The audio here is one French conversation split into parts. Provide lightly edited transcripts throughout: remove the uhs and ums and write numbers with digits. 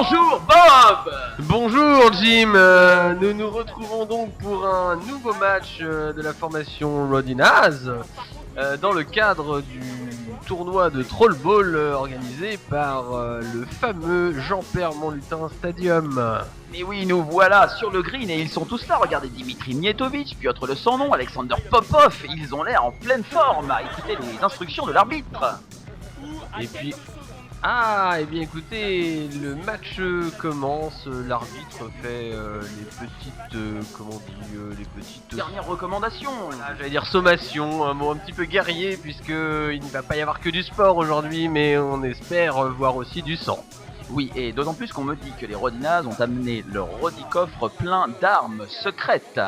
Bonjour Bob. Bonjour Jim, nous nous retrouvons donc pour un nouveau match de la formation Rodinaz dans le cadre du tournoi de Troll Ball organisé par le fameux Jean-Pierre Montlutin Stadium. Mais oui, nous voilà sur le green et ils sont tous là. Regardez Dimitri Mijatovic, Piotr Le Sans Nom, Alexander Popov. Ils ont l'air en pleine forme à écouter les instructions de l'arbitre. Et puis... eh bien écoutez, le match commence, l'arbitre fait les petites, les petites... Dernière recommandation. J'allais dire sommation, un mot un petit peu guerrier puisque il ne va pas y avoir que du sport aujourd'hui, mais on espère voir aussi du sang. Oui, et d'autant plus qu'on me dit que les Rodinaz ont amené leur Rodicoffre plein d'armes secrètes.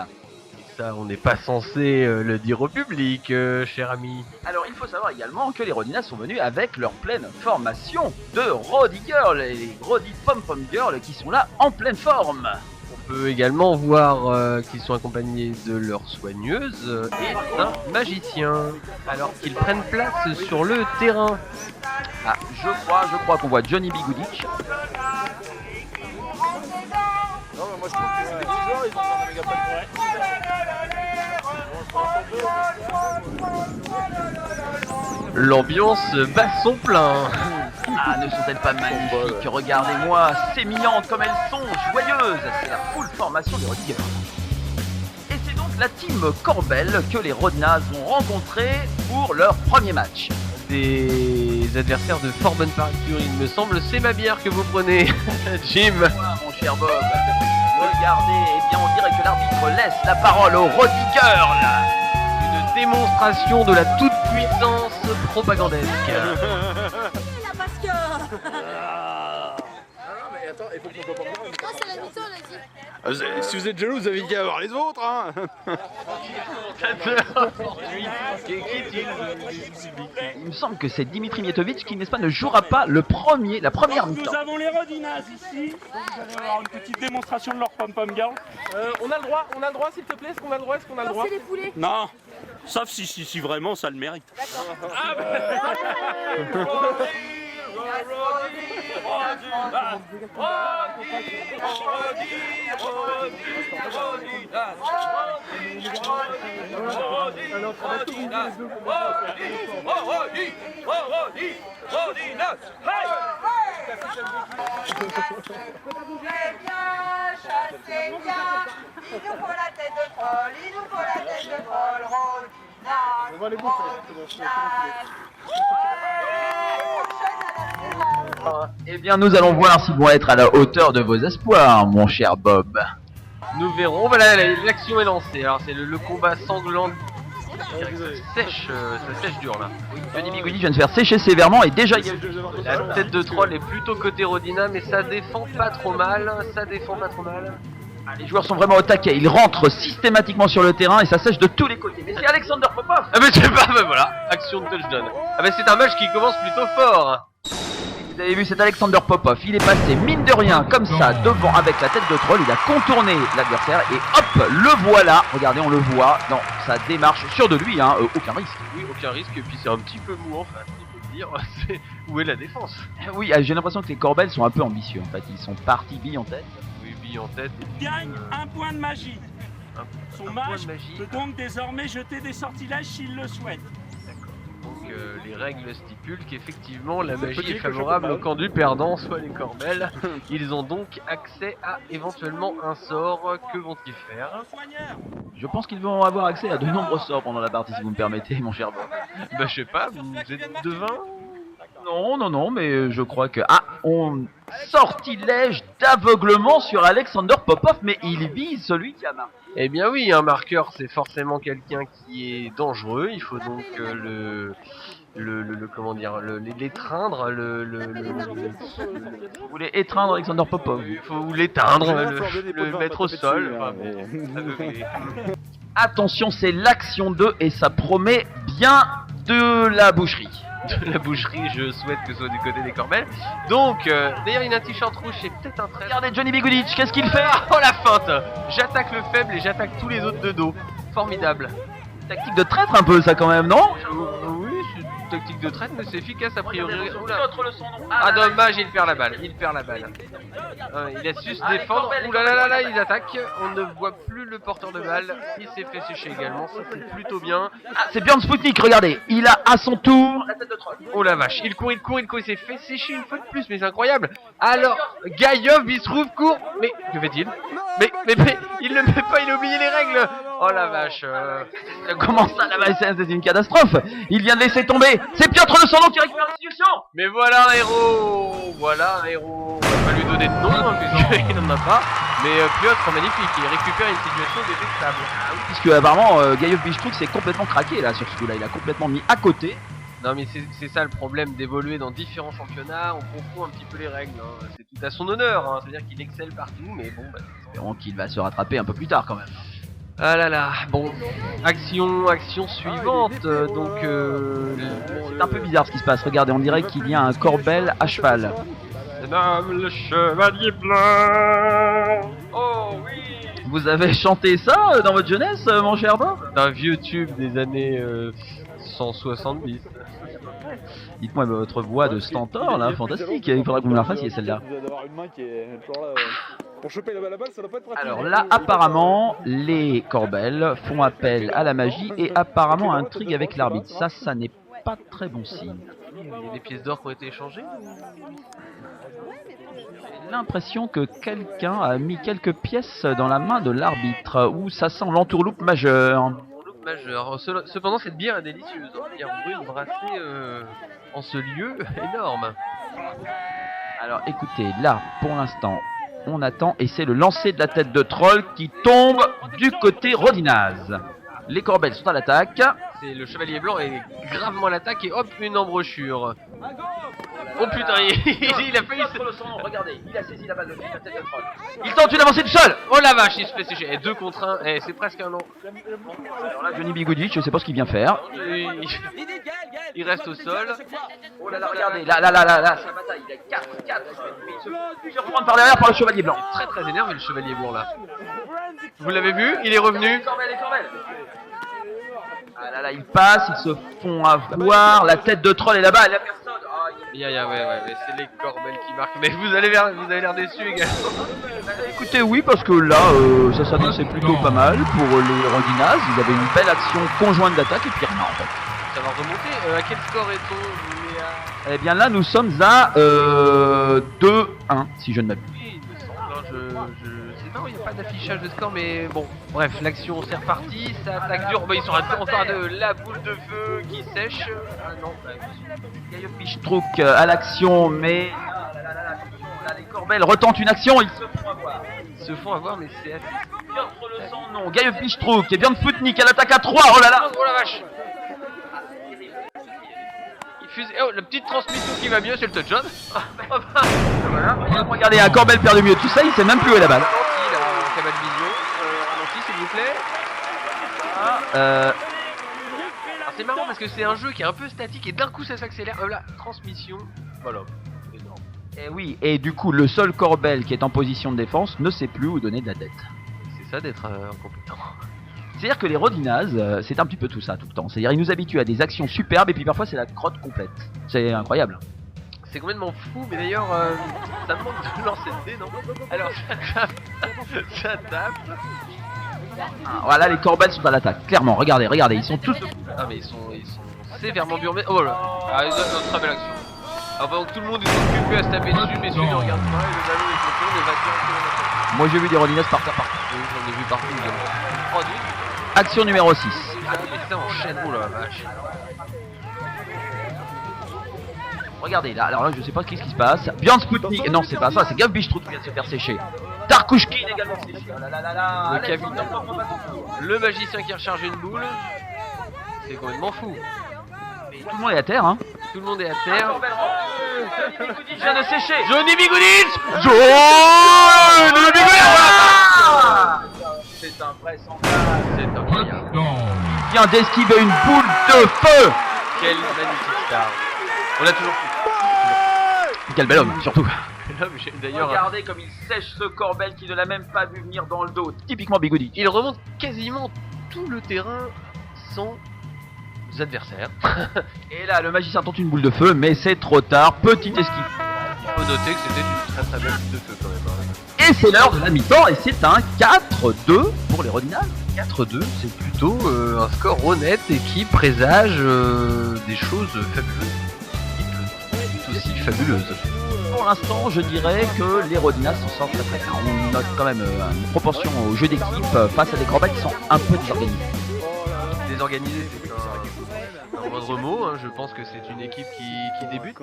Ça, on n'est pas censé le dire au public, cher ami. Alors, il faut savoir également que les Rodinaz sont venus avec leur pleine formation de Rodi Girl, et les Rodi Pom Pom Girl qui sont là en pleine forme. On peut également voir qu'ils sont accompagnés de leur soigneuse et d'un magicien, alors qu'ils prennent place sur le terrain. Ah, je crois qu'on voit Johnny Bigoudic. Non, mais moi je trouve que c'est des petits joueurs, ils ont un méga L'ambiance bat son plein. Ah, ne sont-elles pas magnifiques? Regardez-moi, sémillantes comme elles sont, joyeuses. C'est la full formation des Rodi Girls. Et c'est donc la team Corbel que les Rodinaz vont rencontrer pour leur premier match. Des adversaires de fort bonne parture, il me semble. C'est ma bière que vous prenez, Jim. Mon cher Bob, regardez, eh bien on dirait que l'arbitre laisse la parole au Rodi Girl. Une démonstration de la toute-puissance propagandesque. mais attends, il faut que mon copain Non, c'est la mi-temps, on a dit. Si vous êtes jaloux, vous avez qu'à avoir les autres, hein. Il me semble que c'est Dimitri Mijatovic qui, n'est-ce pas, ne jouera pas la première mi-temps. Nous avons les Rodinaz ici. Vous allez avoir une petite démonstration de leur pom-pom girl. On a le droit s'il te plaît, est-ce qu'on a le droit, Non, c'est les poulets. Non, sauf si vraiment ça le mérite. Chassez bien, il nous faut la tête de troll, il nous faut la tête de troll, Rodinaz, On va les bouffer. Eh bien, nous allons voir s'ils vont être à la hauteur de vos espoirs, mon cher Bob. Nous verrons. Voilà, l'action est lancée. Alors c'est le combat sanglant. Ça sèche dur là. Johnny Bigoudic vient de faire sécher sévèrement et déjà il y a... La tête de troll est plutôt côté Rodina, mais ça défend pas trop mal. Ah, les joueurs sont vraiment au taquet, ils rentrent systématiquement sur le terrain et ça sèche de tous les côtés. Mais c'est Alexander Popov. Ah mais je sais pas, voilà, action de touchdown. Ah bah c'est un match qui commence plutôt fort. Vous avez vu cet Alexander Popov, il est passé mine de rien comme ça devant avec la tête de troll, il a contourné l'adversaire et hop, le voilà. Regardez, on le voit dans sa démarche sûre de lui, hein, aucun risque. Oui, aucun risque, et puis c'est un petit peu mou en fait, il faut le dire. Où est la défense? Oui, j'ai l'impression que les Corbels sont un peu ambitieux en fait, ils sont partis billes en tête. Oui, bille en tête. Gagne un point de magie. Son un point mage de magie. peut donc désormais jeter des sortilèges s'il le souhaite. Donc les règles stipulent qu'effectivement la C'est magie petit est que favorable le au camp du perdant, soit les Corbels. Ils ont donc accès à éventuellement un sort. Que vont-ils faire? Un soigneur. Je pense qu'ils vont avoir accès à de nombreux sorts pendant la partie si vous me permettez, mon cher Bob. Bah je sais pas, vous êtes devin? Non, mais je crois que... Ah, on sortilège d'aveuglement sur Alexander Popov, mais il vise celui qui a marqué. Eh bien oui, un marqueur c'est forcément quelqu'un qui est dangereux, il faut donc l'étreindre, Vous voulez étreindre Alexander Popov? il faut l'éteindre, J'ai rien formé des pots de le vin mettre pas au tapés sol, dessus, enfin, hein, aveugler. Attention, c'est l'action 2 et ça promet bien de la boucherie. De la boucherie, je souhaite que ce soit du côté des Corbels. Donc, d'ailleurs, il a un t-shirt rouge et peut-être un trait. Regardez Johnny Bigoudic, qu'est-ce qu'il fait? Oh la feinte! J'attaque le faible et j'attaque tous les autres de dos. Formidable. Tactique de traître un peu ça quand même, non? Oui, c'est tactique de traite, mais c'est efficace a priori. Oula. Piotr le son nom. Ah dommage, il perd la balle, il perd la balle. Il a su se défendre. Ouh là là là, ils attaquent. On ne voit plus le porteur de balle. Il s'est fait sécher également, ça c'est plutôt bien. Ah, c'est Björn Sputnik, regardez. Il a à son tour la tête de troll. Oh la vache, il court, il s'est fait sécher une fois de plus, mais c'est incroyable. Alors, Gaïov, il se trouve court. Mais que fait-il? Mais il ne met pas, il a oublié les règles. Oh la vache. Comment ça là-bas, c'est une catastrophe. Il vient de laisser tomber. C'est Piotr le son nom qui récupère la situation. Mais voilà un héros. Voilà un héros. On va pas lui donner de nom, hein, puisqu'il n'en a pas. Mais Piotr, magnifique, il récupère une situation détestable. Puisque apparemment Gaïov Bichtrouk s'est complètement craqué là sur ce coup-là. Il a complètement mis à côté. Non mais c'est ça le problème d'évoluer dans différents championnats, on confond un petit peu les règles, hein. C'est tout à son honneur, hein. C'est-à-dire qu'il excelle partout, mais bon, bah, Espérons qu'il va se rattraper un peu plus tard quand même. ah là là, bon, action suivante, donc C'est un peu bizarre ce qui se passe, regardez, on dirait qu'il y a un Corbel à cheval. Madame le chevalier blanc. Oh oui. Vous avez chanté ça dans votre jeunesse, mon cher Bob? Un vieux tube des années 170. Dites-moi votre voix de stentor là, fantastique, il faudra que vous me la fassiez celle-là. Vous allez avoir une main qui est toujours là. Pour choper la balle, ça doit pas être pratique. Alors là, apparemment, les Corbel font appel à la magie et apparemment intrigue avec l'arbitre. Ça n'est pas très bon signe. Il y a des pièces d'or qui ont été échangées. J'ai l'impression que quelqu'un a mis quelques pièces dans la main de l'arbitre, ou ça sent l'entourloupe majeure. Majeur. Cependant, cette bière est délicieuse. Bière brune brassée en ce lieu énorme. Alors écoutez, là, pour l'instant, on attend et c'est le lancer de la tête de troll qui tombe du côté Rodinaz. Les Corbels sont à l'attaque. C'est le chevalier blanc est gravement à l'attaque et hop, une embouchure. Oh putain, il a failli se... Regardez, il a saisi la balle de la tête de troll. Il tente une avancée du sol. Oh la vache, il se fait sécher. Et 2 contre 1, et c'est presque un an. Alors là, Johnny Bigoudi, je sais pas ce qu'il vient faire. Il reste au sol. Oh là là, regardez, là, c'est la bataille. Il a 4. Il se fait reprendre par derrière par le chevalier blanc. Très très énervé le chevalier blanc là. Vous l'avez vu, il est revenu. Les Corbels. Ah là, ils passent, ils se font avoir. La tête de troll est là-bas, elle a personne. Ouais, c'est les Corbels qui marquent. Mais vous avez l'air déçu également. Écoutez, oui, parce que là, ça s'annonçait plutôt pas mal pour les Rodinaz. Ils avaient une belle action conjointe d'attaque et puis rien en fait. Ça va remonter. À quel score est-on? Eh bien là, nous sommes à 2-1, si je ne m'abuse. Oui, il me semble. Non, il n'y a pas d'affichage de score, mais bon. Bref, l'action c'est reparti. Ça attaque dur. Bah, ils sont en train de la boule de feu qui sèche. Ah non, Gaïov Bichtrouk à l'action, mais là, les Corbels retentent une action. Ils se font avoir. Mais c'est assez. Piotr le son nom. Gaïov Bichtrouk et Björn Sputnik à l'attaque à 3. Oh là là. Oh la vache. Oh, la petite transmission qui va mieux, c'est le touchdown. Voilà. Regardez, un Corbel perd mieux tout ça, il sait même plus où est la balle. Il a cabane vision. Ralenti, s'il vous plaît. Alors, c'est marrant parce que c'est un jeu qui est un peu statique et d'un coup ça s'accélère. La transmission. Voilà. Énorme. Et oui, et du coup, le seul Corbel qui est en position de défense ne sait plus où donner de la tête. C'est ça d'être incompétent. C'est-à-dire que les Rodinaz, c'est un petit peu tout ça tout le temps. C'est-à-dire ils nous habituent à des actions superbes et puis parfois c'est la crotte complète. C'est incroyable. C'est complètement fou, mais d'ailleurs ça me manque de lancer le dé, non? Alors ça tape. Ah, voilà, les Corbels sont à l'attaque. Clairement, regardez, ils sont tous. Ah mais ils sont sévèrement burmés. Oh là. Ah, une très belle action. Alors pendant que tout le monde est occupé à se taper dessus, mais celui ne regarde pas et le ballon est contourné et va directement. Moi j'ai vu des Rodinaz par terre partout. Oui, j'en ai vu partout également. 3-2. Action numéro 6. Ah mais ça enchaîne, oh la vache. Regardez là, alors là je sais pas ce qui se passe. Björn Sputnik, non c'est pas ça, c'est Gaïov Bichtrouk qui vient de se faire sécher. Tarkushkin également séché. Le capitaine. Le magicien qui a rechargé une boule. C'est complètement fou. Mais tout le monde est à terre, hein. Tout le monde est à terre. Il vient de sécher. Johnny Bigoudis. Johnny Bigoudis. C'est invraisemblable. C'est incroyable. Il vient d'esquiver une boule de feu. Quel magnifique star. On l'a toujours fait. Quel bel homme, surtout. D'ailleurs, regardez comme il sèche ce Corbel qui ne l'a même pas vu venir dans le dos. Typiquement Bigoudi. Il remonte quasiment tout le terrain sans adversaires. Et là, le magicien tente une boule de feu, mais c'est trop tard. Petite esquive. Il faut noter que c'était une très très belle boule de feu quand même. Et c'est l'heure de la mi-temps, et c'est un 4-2 pour les Rodinas. 4-2, c'est plutôt un score honnête et qui présage des choses fabuleuses. Tout aussi fabuleuses. Pour l'instant, je dirais que les Rodinas s'en sortent très très bien. On note quand même une proportion au jeu d'équipe face à des Corbels qui sont un peu désorganisés. Désorganisé, c'est un moindre mot. Hein. Je pense que c'est une équipe qui débute.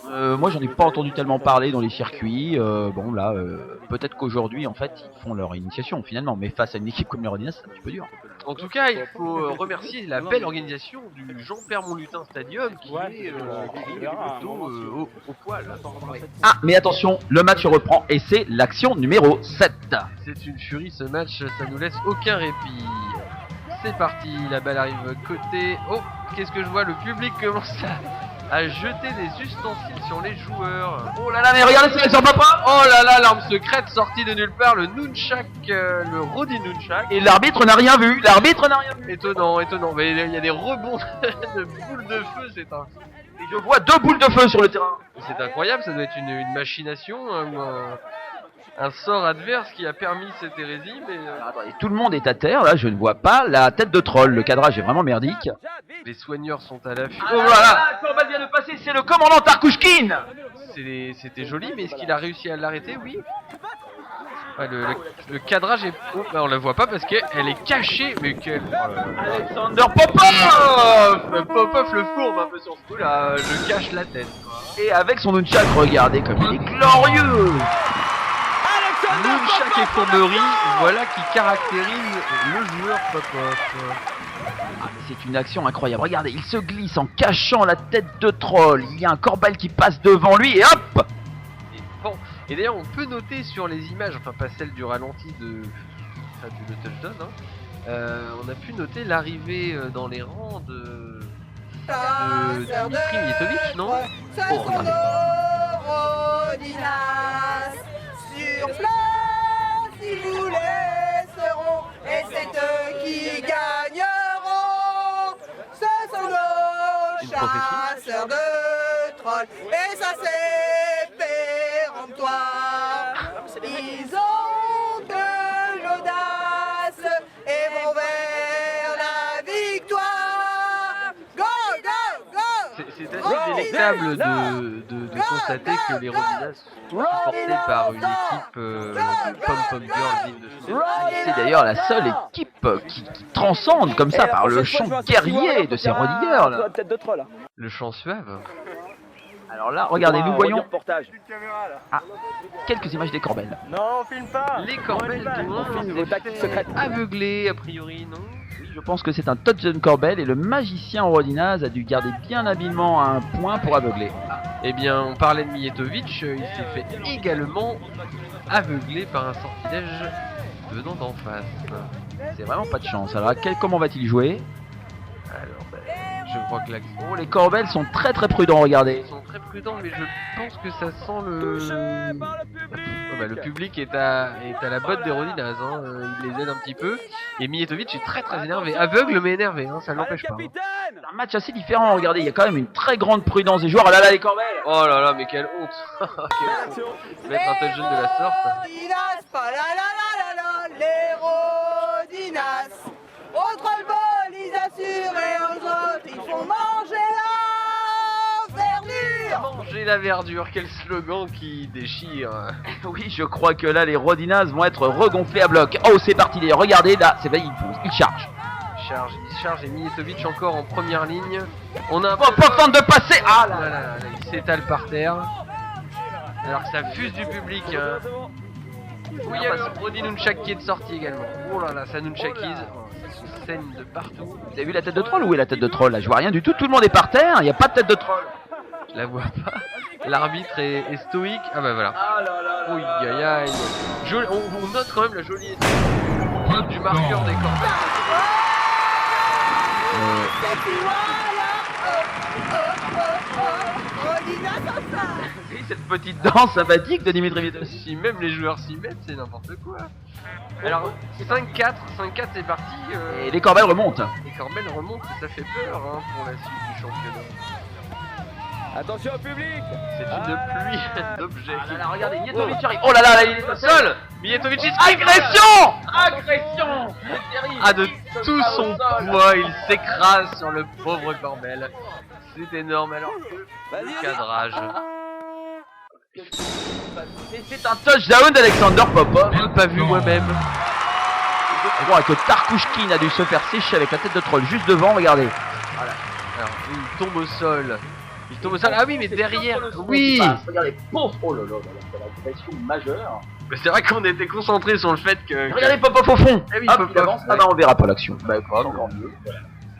Moi, j'en ai pas entendu tellement parler dans les circuits. Bon, là, peut-être qu'aujourd'hui, en fait, ils font leur initiation finalement. Mais face à une équipe comme les Rodinas, c'est un petit peu dur. En tout cas, il faut remercier la belle organisation du Jean-Pierre Montlutin Stadium qui est plutôt au poil. Ah, mais attention, le match reprend et c'est l'action numéro 7. C'est une furie ce match, ça nous laisse aucun répit. C'est parti, la balle arrive côté. Oh, qu'est-ce que je vois, le public commence à jeter des ustensiles sur les joueurs. Oh là là, mais regardez, c'est son papa. Oh là là, l'arme secrète sortie de nulle part, le nunchak, le Roddy nunchak. Et l'arbitre n'a rien vu, l'arbitre n'a rien vu. Étonnant, mais il y a des rebonds de boules de feu, Et je vois 2 boules de feu sur le terrain. c'est incroyable, ça doit être une machination hein, ou un sort adverse qui a permis cette hérésie, mais Attendez, tout le monde est à terre, là, je ne vois pas la tête de troll. Le cadrage est vraiment merdique. les soigneurs sont à l'affût. Oh là là, Corbel vient de passer, c'est le commandant Tarkouchkine. C'était joli, mais est-ce qu'il a réussi à l'arrêter? Oui. Ouais, le cadrage est... Oh, bah, on la voit pas parce qu'elle est cachée, mais quel... Alexander Popov. Popov le fourbe un peu sur ce coup là, je cache la tête. Et avec son nunchak, regardez comme il est glorieux. Nunchak et fourberie, voilà qui caractérise le joueur Popov. Ah, mais c'est une action incroyable. Regardez, il se glisse en cachant la tête de troll. Il y a un Corbel qui passe devant lui et hop. Et d'ailleurs on peut noter sur les images, enfin pas celle du ralenti du touchdown, hein, on a pu noter l'arrivée dans les rangs de Dimitri Mijatovic, non? Oh, regardez. Sur place, ils vous laisseront, et c'est eux qui gagneront. Ce sont nos chasseurs de trolls, et ça c'est péremptoire. Ils ont de l'audace et vont vers la victoire. Go, go, go! C'est assez délectable de constater que les Rodinas sont supportés par une équipe pom-pom girl digne de ce nom. C'est d'ailleurs la seule équipe qui transcende comme ça par le chant guerrier de ces Rodiggers là. Le chant suave. Alors là, regardez, nous voyons quelques images des Corbels. Non, on filme pas. Les Corbels aveuglés a priori, non? Oui, je pense que c'est un touchdown Corbel et le magicien Rodinaz a dû garder bien habilement un point pour aveugler. Eh bien, on parlait de Mijatovic, il s'est fait également aveugler par un sortilège venant d'en face. C'est vraiment pas de chance. Alors, comment va-t-il jouer? Alors, je crois que Oh, les Corbels sont très très prudents, regardez. Ils sont très prudents, mais je pense que ça sent le... Oh, le public est à la botte des Rodinas, hein. Il les aide un petit peu. Et Mijatovic est très très énervé, aveugle mais énervé, hein. Ça ne l'empêche pas. Hein. C'est un match assez différent, regardez, il y a quand même une très grande prudence des joueurs. Oh là là, les Corbels. Oh là là, mais quelle honte. Quelle honte. Mettre un touchdown de la sorte. Rodinas, pa la la la la la, les Rodinas. Au troll-ball, ils assurent et aux autres, ils font manger la verdure. Manger la verdure, quel slogan qui déchire. Oui, je crois que là, les Rodinas vont être regonflés à bloc. Oh, c'est parti, les regardez, là, c'est vrai, il charge. Il charge et Mijatovic encore en première ligne. On a un Popov tente de passer. Ah là là, il s'étale par terre. Alors que ça fuse du public. Hein. Oui, il y a le Roddy Nunchak qui est de sortie également. Oh là là, ça Nunchakise. Ça saigne de partout. Vous avez vu la tête de troll? Où est la tête de troll là? Je vois rien du tout, tout le monde est par terre, il n'y a pas de tête de troll. Je la vois pas. L'arbitre est stoïque. Ah bah voilà. Ah là là. Oui, aïe aïe. On note quand même la jolie étoile du marqueur des Corbels. Et puis voilà, Rodinas Et cette petite danse sympathique de Dimitri Vietos. Si même les joueurs s'y mettent, c'est n'importe quoi. Alors 5-4 c'est parti. Et les Corbels remontent. Les Corbels remontent, ça fait peur hein, pour la suite du championnat. Attention au public. C'est une pluie d'objets. Ah là, regardez, Mijetovic arrive. Oh là là, il est au sol. Mijetovic, Agression. Agression. C'est terrible. ah, de tout son poids, il s'écrase sur le pauvre Corbel. C'est énorme alors que le cadrage. Et c'est un touchdown d'Alexander Popov. Même pas vu moi-même. Je crois que Tarkouchkine a dû se faire sécher avec la tête de troll juste devant, regardez. Voilà. Alors il tombe au sol. Il tombe au sol. Ah oui, mais derrière. Oui. Regardez, pauvre. Oh là là, c'est la pression majeure. Mais c'est vrai qu'on était concentré sur le fait que. Regardez Popov au fond. Ah oui, Hop, Popov, il avance. ouais. Ah bah on verra pas l'action. Bah pas, encore mieux.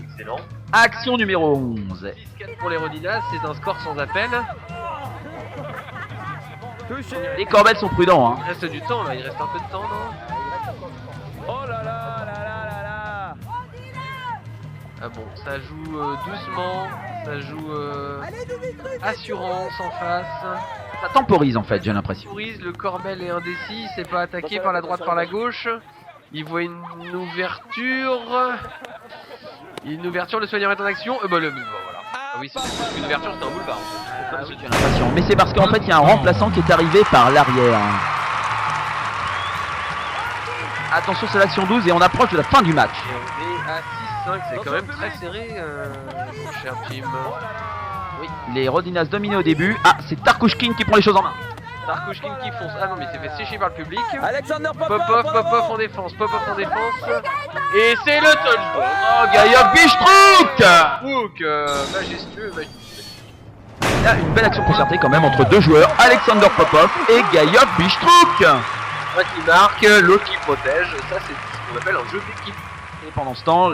Excellent. Action numéro 11. 6-4 pour les Rodinas, c'est un score sans appel. Touché. Les Corbels sont prudents, hein. Il reste du temps là, il reste un peu de temps, non? Oh là là là là là là. Ah bon, ça joue doucement, ça joue assurance en face. Ça temporise en fait, j'ai l'impression. Tourise, le Corbel est indécis, il s'est pas attaqué par la droite, par la gauche. Il voit une ouverture. Une ouverture, le soigneur est en action. Bah voilà. Ah oui, c'est une ouverture, c'est un boulevard. Ah oui, j'ai l'impression. Mais c'est parce qu'en fait il y a un remplaçant qui est arrivé par l'arrière. Attention, c'est l'action 12 et on approche de la fin du match. Et on est à 6-5, c'est quand même très serré, mon cher Jim. Oui, les Rodinas dominés au début. Ah, c'est Tarkouchkine qui prend les choses en main. Tarkouchkine qui fonce. Ah non, mais il s'est fait sécher par le public. Alexander Popov en défense, Popov en défense. Et c'est le touchdown. Oh, Gaïov Bichtrouk. Majestueux. Il y a une belle action concertée quand même entre deux joueurs, Alexander Popov et Gaïov Bichtrouk. Un qui marque, l'autre qui protège. Ça, c'est ce qu'on appelle un jeu d'équipe. Et pendant ce temps,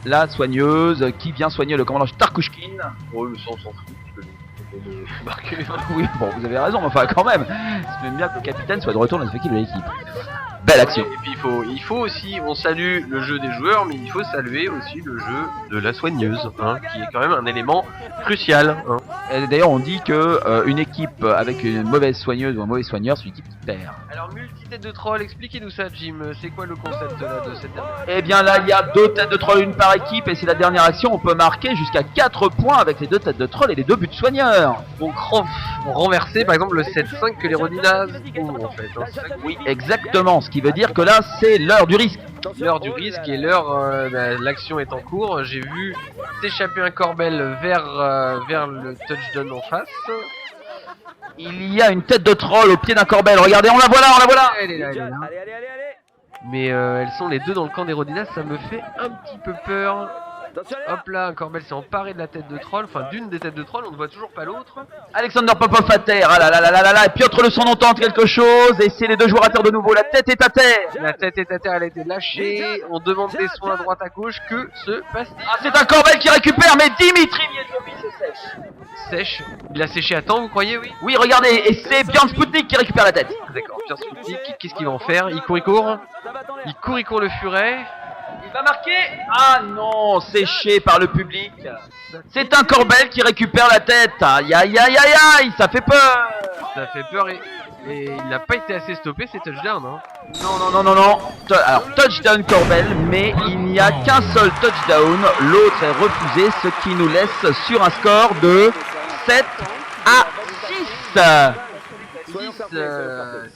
la soigneuse qui vient soigner le commandant Tarkouchkine. Oh, ça, on s'en fout. Marqué. Oui, bon, vous avez raison, mais enfin quand même. C'est même bien que le capitaine soit de retour dans l'effectif de l'équipe. Belle action. Et puis il faut aussi, on salue le jeu des joueurs, mais il faut saluer aussi le jeu de la soigneuse, hein, qui est quand même un élément crucial. Hein. Et d'ailleurs, on dit que une équipe avec une mauvaise soigneuse ou un mauvais soigneur, c'est une équipe qui perd. Alors, multi-tête de troll, expliquez-nous ça, Jim. C'est quoi le concept là de cette dernière? Eh bien là, il y a 2 têtes de troll, une par équipe, et c'est la dernière action. On peut marquer jusqu'à 4 points avec les 2 têtes de troll et les 2 buts de soigneurs. Donc renverser par exemple le 7-5 que les Rodinas ont en fait. Hein. Oui, exactement. Ce qui veut dire que là, c'est l'heure du risque. L'heure du risque et l'heure, l'action est en cours. J'ai vu s'échapper un Corbel vers le touchdown en face. Il y a une tête de troll au pied d'un Corbel. Regardez, on la voit là, on la voit là. Elle est là. Allez. Mais elles sont les deux dans le camp des Rodinas, ça me fait un petit peu peur. Attention, Hop là, un Corbel s'est emparé de la tête de troll, enfin d'une des têtes de troll, on ne voit toujours pas l'autre. Alexander Popov à terre. Ah là là là là là là. Et Piotr Le Son entend quelque chose. Et c'est les 2 joueurs à terre de nouveau. La tête est à terre. La tête est à terre, elle a été lâchée, on demande des soins à droite à gauche, que se passe-t-il? Ah, c'est un Corbel qui récupère, mais Dimitri Mijetovic se sèche. Sèche, il a séché à temps, vous croyez, oui? Oui, regardez, et c'est Björn Sputnik qui récupère la tête. D'accord, Pierre Sputnik, qu'est-ce qu'il va en faire? Il court le furet. Il va marquer. Ah non, séché par le public. C'est un Corbel qui récupère la tête. Aïe aïe aïe aïe aïe, ça fait peur. Ça fait peur et il n'a pas été assez stoppé, c'est touchdown, hein? Non. Alors, touchdown Corbel, mais il n'y a qu'un seul touchdown. L'autre est refusé, ce qui nous laisse sur un score de 7 à 6.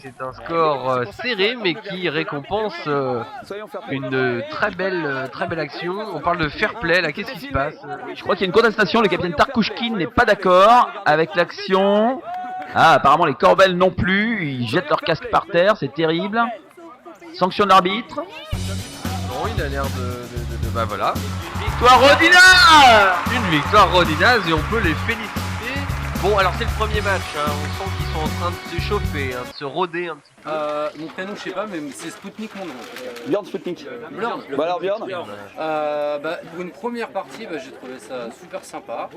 C'est un score serré mais qui récompense une très belle action. On parle de fair play là, qu'est-ce qui se passe? Je crois qu'il y a une contestation, le capitaine Tarkouchkine n'est pas d'accord avec l'action. Ah, apparemment les Corbels non plus, ils jettent leur casque par terre, c'est terrible. Sanction de l'arbitre. Non, il a l'air de bah voilà. Victoire Rodinas. Une victoire Rodinas et on peut les féliciter. Bon, alors c'est le premier match, hein. On sent qu'ils sont en train de s'échauffer, hein, de se rôder un petit peu. Mon prénom, je sais pas, mais c'est Sputnik mon nom. Björn Sputnik. Björn. Bah alors Björn. Pour une première partie, j'ai trouvé ça super sympa.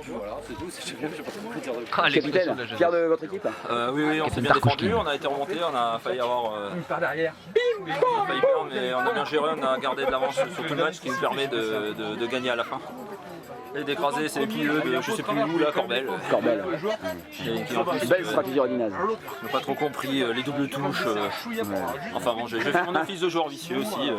Voilà, c'est tout, c'est bien, j'ai pas trop dire de Ah, l'expression Capitaine, de la jeunesse. fier de votre équipe? Oui, on s'est bien défendu, on a été remonté, on a failli avoir. par derrière. On a failli perdre, mais on a bien géré, on a gardé de l'avance sur tout le match, ce qui nous permet de gagner à la fin. Et d'écraser ces pieux de je sais plus où là, Corbel. Corbel. Qui en plus, Belle stratégie Rodinaz. j'ai pas trop compris les doubles touches. Enfin bon, j'ai fait mon office de joueur vicieux aussi,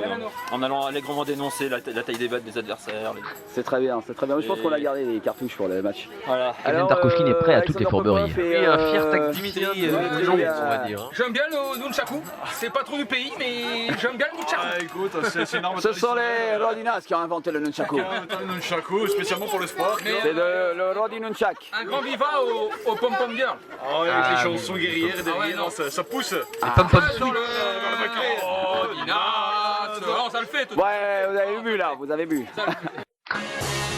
en allant allègrement dénoncer la taille des battes des adversaires. C'est très bien, c'est très bien. Je pense qu'on a gardé les cartouches pour le match. Voilà. Kevin Tarkovsky est prêt à toutes les fourberies. Oui, un fier tacticien de long, on va dire. J'aime bien le nunchaku. C'est pas trop du pays, mais j'aime bien le nunchaku. Écoute, c'est une arme Ce sont les Rodinaz qui ont inventé le nunchaku. le nunchaku, spécialement pour le sport. C'est le Rodi Nunchak. Un grand viva au pom-pom girl. Ah ouais, avec les chansons guerrières derrière, ça pousse. Pom pom Dans le Rodinaz. Oh, ça le fait tout. Ouais, vous avez vu là, vous avez vu.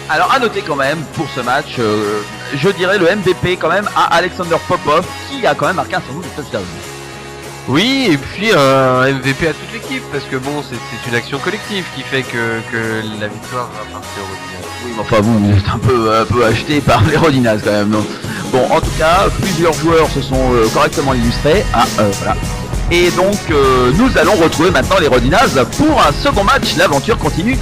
Alors à noter quand même pour ce match, je dirais le MVP quand même à Alexander Popov qui a quand même marqué un certain nombre de touchdowns. Oui, et puis un MVP à toute l'équipe, parce que bon, c'est une action collective qui fait que la victoire va partir au Rodinaz. Oui, mais enfin vous êtes un peu acheté par les Rodinaz quand même. Donc. Bon, en tout cas, plusieurs joueurs se sont correctement illustrés. Voilà. Et donc nous allons retrouver maintenant les Rodinaz pour un second match. L'aventure continue